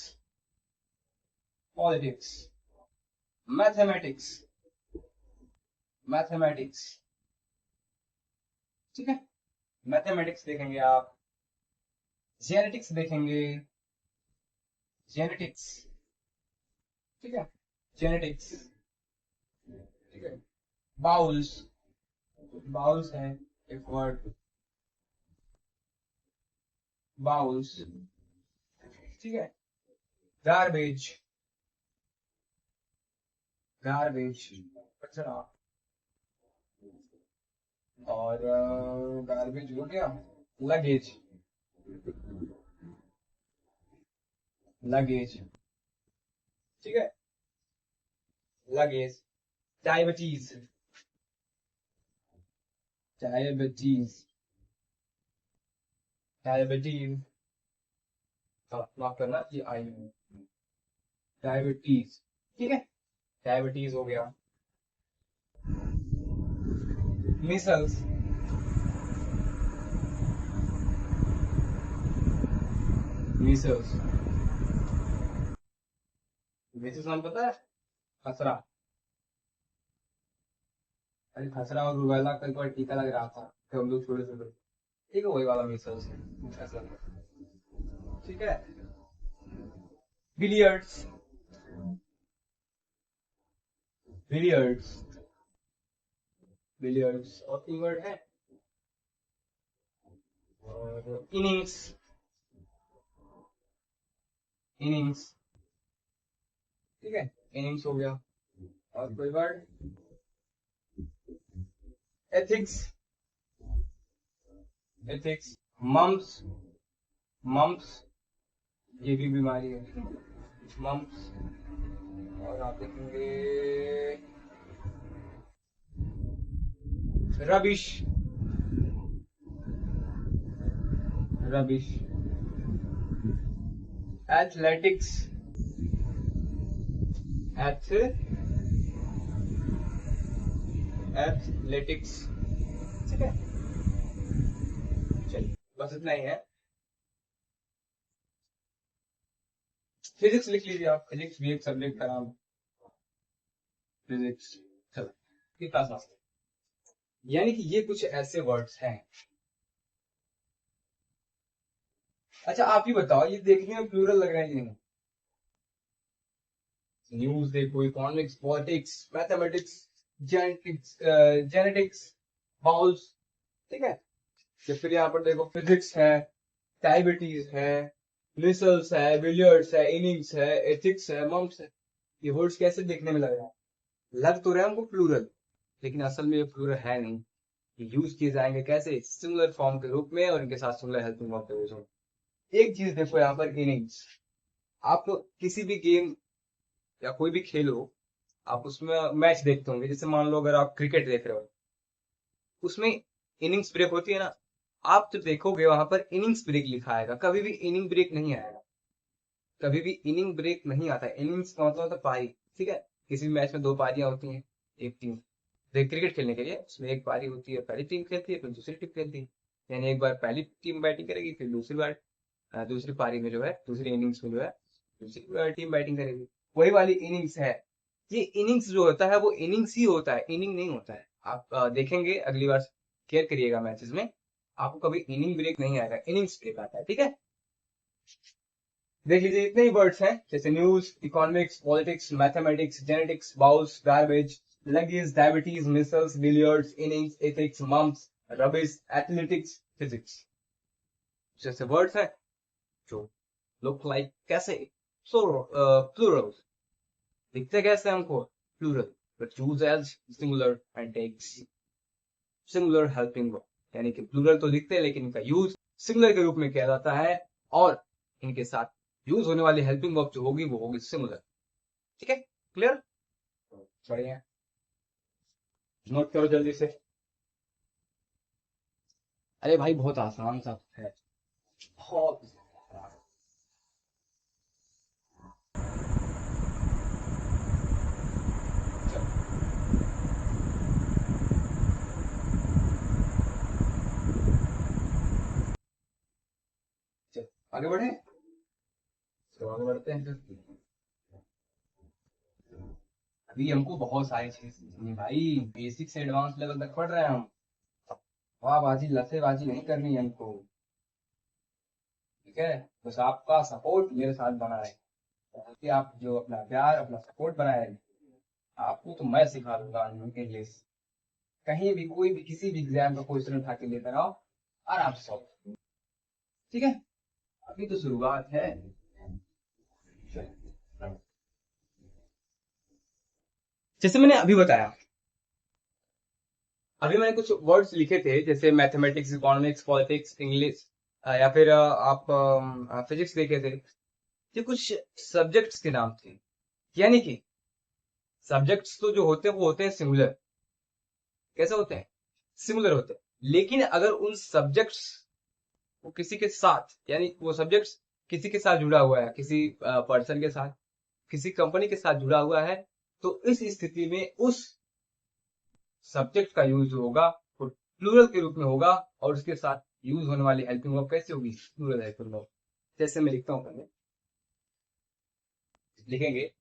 पॉलिटिक्स, मैथमेटिक्स, मैथमेटिक्स, ठीक है, मैथमेटिक्स देखेंगे आप, जेनेटिक्स देखेंगे, जेनेटिक्स, ठीक है, जेनेटिक्स, ठीक है। बाउल्स, बाउल्स है एक वर्ड, बाउल्स, ठीक है। गार्बेज, गार्बेज, कचरा, और गार्बेज हो गया। लगेज, लगेज, ठीक है, लगेज। डायबिटीज, डायबिटीज, डायबिटीज, माफ करना ये आई, डायबिटीज, ठीक है, डायबिटीज हो गया। मिसल्स, मिसल्स, मिसल्स नाम पता है? खसरा, अरे खसरा और रूबेला का एक बार टीका लग रहा था तो हम लोग छोटे छोटे, ठीक है, वही वाला मिसल्स है, ठीक है। बिलियर्ड्स, बिलियर्ड्स, बिलियर्ड्स और तीन वर्ड है। और इनिंग्स, इनिंग्स, ठीक है, इनिंग्स हो गया। और कोई word? Ethics, ethics. Mumps, mumps ये भी बीमारी है, मम्स। और आप देखेंगे रबिश, रबिश। एथलेटिक्स, एथ, एथलेटिक्स, ठीक है। चलिए बस इतना ही है। फिजिक्स लिख लीजिए आप, फिजिक्स भी एक सब्जेक्ट का नाम, फिजिक्स। चलो कितना आसान, यानी कि ये कुछ ऐसे वर्ड्स हैं। अच्छा आप ही बताओ, ये देखने में प्लूरल लग रहा है कि नहीं? न्यूज देखो, economics, politics, mathematics, genetics, genetics, bowls, ठीक है। तो फिर यहाँ पर देखो फिजिक्स है, डायबिटीज है, मिसल्स है, बिलियर्ड्स है, इनिंग्स है, एथिक्स है, मम्स है। ये वर्ड्स कैसे देखने में लग रहा है? लग तो रहा है हमको प्लूरल, लेकिन असल में ये प्लूरल है नहीं। ये यूज किए जाएंगे कैसे? सिंगुलर फॉर्म के रूप में और इनके साथ सिंगुलर हेल्पिंग वर्ब के रूप में। एक चीज देखो यहाँ पर, इनिंग्स। आप किसी भी गेम या कोई भी खेल हो, आप उसमें मैच देखते होंगे, जैसे मान लो अगर आप क्रिकेट देख रहे हो, उसमें इनिंग्स ब्रेक होती है ना, आप जब देखोगे वहां पर इनिंग्स ब्रेक लिखा आएगा, कभी भी इनिंग ब्रेक नहीं आएगा, कभी भी इनिंग ब्रेक नहीं आता है। इनिंग्स का मतलब होता है पारी, ठीक है। किसी भी मैच में दो पारियां होती हैं, एक टीम, देख क्रिकेट खेलने के लिए उसमें एक पारी होती है, पहली टीम खेलती है फिर दूसरी टीम खेलती है, यानी एक बार पहली टीम बैटिंग करेगी, फिर दूसरी बार दूसरी पारी में जो है, दूसरी इनिंग्स में जो है दूसरी टीम बैटिंग करेगी, वही वाली इनिंग्स है। ये इनिंग्स जो होता है वो इनिंग्स ही होता है, इनिंग नहीं होता है। आप देखेंगे अगली बार केयर करिएगा मैचेस में, आपको कभी इनिंग ब्रेक नहीं आएगा, इनिंग्स ब्रेक आता है, ठीक है। देख लीजिए इतने ही वर्ड्स हैं, जैसे news, economics, politics, mathematics, genetics, bowls, garbage, luggage, diabetes, measles, billiards, innings, ethics, mumps, rubbish, athletics, physics, जैसे वर्ड्स हैं जो लुक लाइक कैसे प्लूरल, दिखते कैसे हमको plural, but use as singular and takes singular helping verb, यानी कि प्लूरल तो दिखते हैं लेकिन इनका यूज सिंगुलर के रूप में किया जाता है, और इनके साथ यूज होने वाली हेल्पिंग वर्ब जो होगी वो होगी सिंगुलर, ठीक है। क्लियर? बढ़िया, नोट करो जल्दी से। अरे भाई बहुत आसान सा है, बहुत। चल आगे बढ़े, तो आगे बढ़ते हैं फिर। अभी हमको बहुत सारी चीज सीखनी है भाई, बेसिक से एडवांस लेवल तक पढ़ रहे हैं हम। वाहबाजी लफेबाजी नहीं करनी है हमको, ठीक है। बस आपका सपोर्ट मेरे साथ बना है। कि आप जो अपना प्यार अपना सपोर्ट बनाए, आपको तो मैं सिखा दूंगा इंग्लिश। कहीं भी कोई भी किसी भी एग्जाम का क्वेश्चन उठा के लेकर आओ, आराम से सॉल्व। ठीक है, अभी तो शुरुआत है। जैसे मैंने अभी बताया, अभी मैंने कुछ वर्ड्स लिखे थे जैसे मैथमेटिक्स, इकोनॉमिक्स, पॉलिटिक्स, इंग्लिश, या फिर आप फिजिक्स देखे थे। ये कुछ सब्जेक्ट्स के नाम थे, यानी कि सब्जेक्ट्स तो जो होते हैं वो होते हैं सिमिलर। कैसे होते हैं? सिमिलर होते हैं। लेकिन अगर उन सब्जेक्ट्स वो किसी के साथ, यानी वो सब्जेक्ट्स किसी के साथ जुड़ा हुआ है, किसी पर्सन के साथ, किसी कंपनी के साथ जुड़ा हुआ है, तो इस स्थिति में उस सब्जेक्ट का यूज होगा वो प्लूरल के रूप में होगा, और उसके साथ यूज होने वाली हेल्पिंग वर्ब कैसे होगी? Plural helping verb. जैसे मैं लिखता हूँ, पहले लिखेंगे,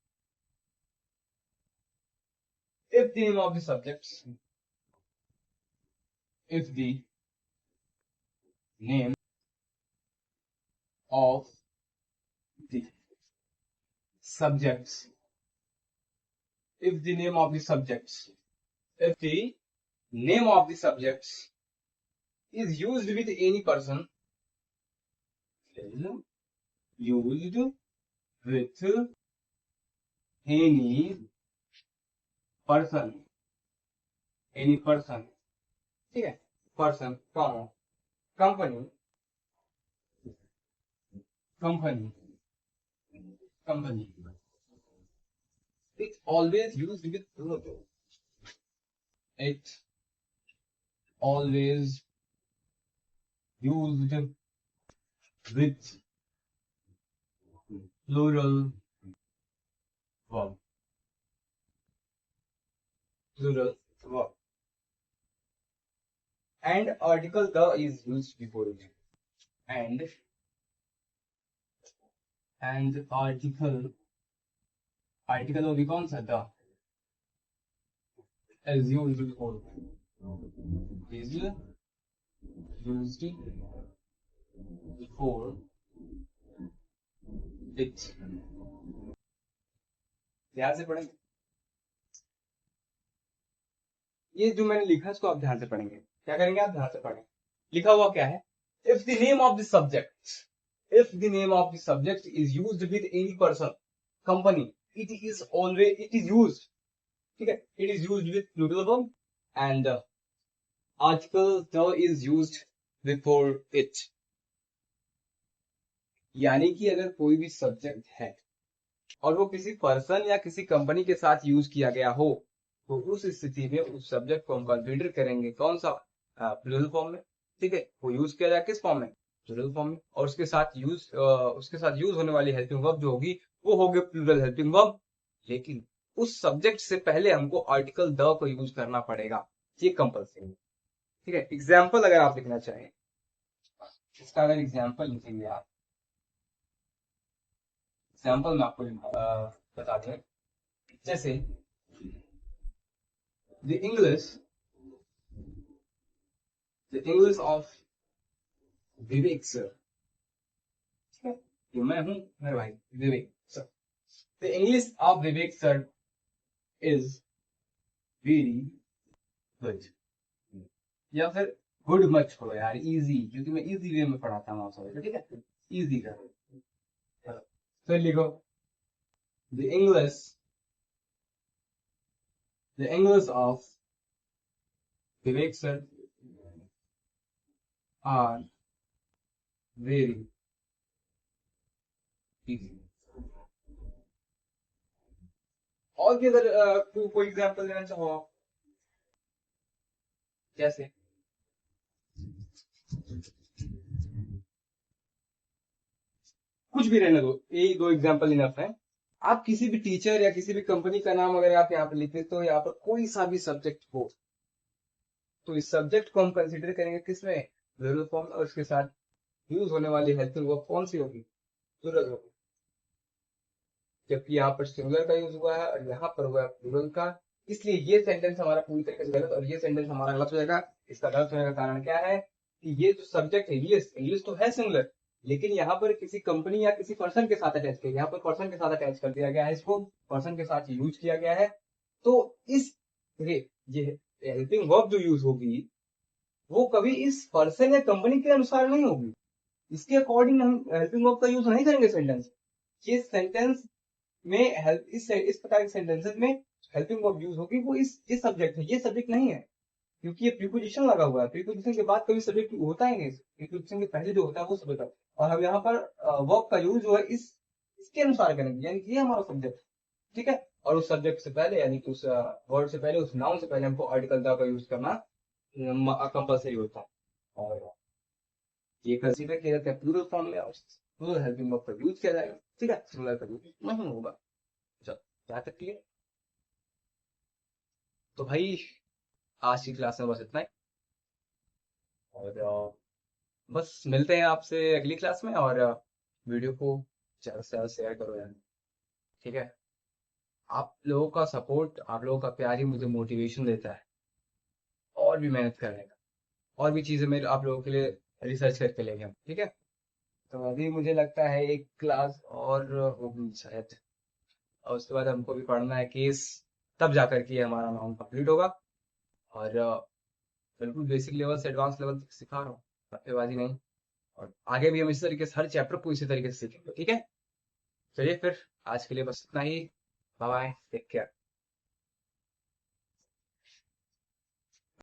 if the name of the subjects, if the name of the subjects, if the name of the subjects, if the name of the subjects is used with any person, is used with any person, any person, ठीक है, person, comma, company, company, company, it's always used with plural. It's always used with plural verb. Plural verb. And article the is used before it. And article will be कौन सा? The is used before. Is used before it. ध्यान से पढ़ेंगे, ये जो मैंने लिखा इसको आप ध्यान से पढ़ेंगे। क्या करेंगे आप? ध्यान से पढ़ेंगे। लिखा हुआ क्या है? If the name of the subject, if the name of the subject is used with any person, company, it is always, it is used, ठीक है, it is used with plural verb, and article the is used before it। यानी कि अगर कोई भी सब्जेक्ट है और वो किसी पर्सन या किसी कंपनी के साथ यूज किया गया हो, तो उस स्थिति में उस सब्जेक्ट को हम कंसीडर करेंगे कौन सा? प्लूरल फॉर्म में। ठीक है, वो यूज किया जाए किस फॉर्म में? प्लूरल फॉर्म में। और उसके साथ यूज होने वाली हेल्पिंग वर्ब जो होगी वो होगी प्लूरल हेल्पिंग वर्ब। लेकिन उस सब्जेक्ट से पहले हमको आर्टिकल द को यूज करना पड़ेगा, ये कंपल्सरी। ठीक है, एग्जाम्पल अगर आप लिखना चाहें, इसका अगर एग्जाम्पल लिखेंगे आप, एग्जाम्पल में आपको बता दें, जैसे the English, the English of Vivek sir, जो मैं हूं मेरे भाई Vivek sir, the English of Vivek sir is very good, या फिर गुड मत छोड़ो यार, इजी, क्योंकि मैं इजी वे में पढ़ाता हूँ आप सबको। ठीक है, इजी कर, तो लिखो the English of Vivek sir are very easy। और भी अगर कोई एग्जाम्पल देना चाहो आप, जैसे कुछ भी रहने दो, यही दो एग्जाम्पल इनफ है। आप किसी भी टीचर या किसी भी कंपनी का नाम अगर आप यहाँ पे लिखते तो यहाँ पर कोई सा भी सब्जेक्ट हो, तो इस सब्जेक्ट को हम कंसिडर करेंगे किसमें? प्लूरल फॉर्म, और उसके साथ यूज होने वाली हेल्पिंग वर्ब कौन सी होगी? प्लूरल होगी। जबकि यहाँ पर सिंगुलर का यूज हुआ है और यहाँ पर हुआ है प्लूरल का, इसलिए ये सेंटेंस हमारा पूरी तरीके से गलत और ये सेंटेंस हमारा गलत हो जाएगा। इसका गलत होने का कारण क्या है कि ये जो सब्जेक्ट है इंग्लिश, इंग्लिश तो है सिंगुलर, लेकिन यहाँ पर किसी कंपनी या किसी पर्सन के साथ अटैच किया, यहाँ पर पर्सन के साथ अटैच कर दिया गया है, इसको पर्सन के साथ यूज किया गया है। तो इस ये हेल्पिंग वर्ब जो यूज होगी वो कभी इस पर्सन या कंपनी के अनुसार नहीं होगी, इसके अकॉर्डिंग हम हेल्पिंग वर्ब का यूज नहीं करेंगे सेंटेंस। ये सेंटेंस में हेल्प इस प्रकार के सेंटेंसेस में हेल्पिंग वर्ब यूज होगी वो इस सब्जेक्ट है, ये सब्जेक्ट नहीं है, क्योंकि ये प्रीपोजिशन लगा हुआ है। प्रीपोजिशन के बाद कभी सब्जेक्ट होता ही नहीं, प्रीपोजिशन के पहले जो होता है वो सब्जेक्ट है। और हम यहाँ पर वर्ब का यूज जो है इसके अनुसार करेंगे, यानी कि ये हमारा सब्जेक्ट, ठीक है। और उस सब्जेक्ट से पहले यानी कि उस वर्ड से पहले, उस नाउन से पहले हमको आर्टिकल द का यूज करना कंपलसरी होता है। और ये कंसीडर किया जाता है प्लूरल फॉर्म में, और प्लूरल हेल्पिंग वर्ब का यूज किया जाएगा, ठीक है। सिंगुलर का यूज नहीं होगा। चलो, यहाँ तक क्लियर। तो भाई आज की क्लास में बस इतना ही, और बस मिलते हैं आपसे अगली क्लास में। और वीडियो को ज़्यादा से ज़्यादा शेयर करो यार, ठीक है। आप लोगों का सपोर्ट, आप लोगों का प्यार ही मुझे मोटिवेशन देता है और भी मेहनत करने का, और भी चीज़ें मेरे आप लोगों के लिए रिसर्च करके लेंगे हम, ठीक है। तो अभी मुझे लगता है एक क्लास और होगी शायद, और उसके बाद हमको भी पढ़ना है केस, तब जाकर के हमारा राउंड कंप्लीट होगा। और बिल्कुल बेसिक लेवल से एडवांस लेवल तक सिखा रहा हूँ, पत्तेबाजी नहीं। और आगे भी हम इसी तरीके से हर चैप्टर को इसी तरीके से सीखेंगे, ठीक है। चलिए फिर आज के लिए बस इतना ही। Bye bye, take care.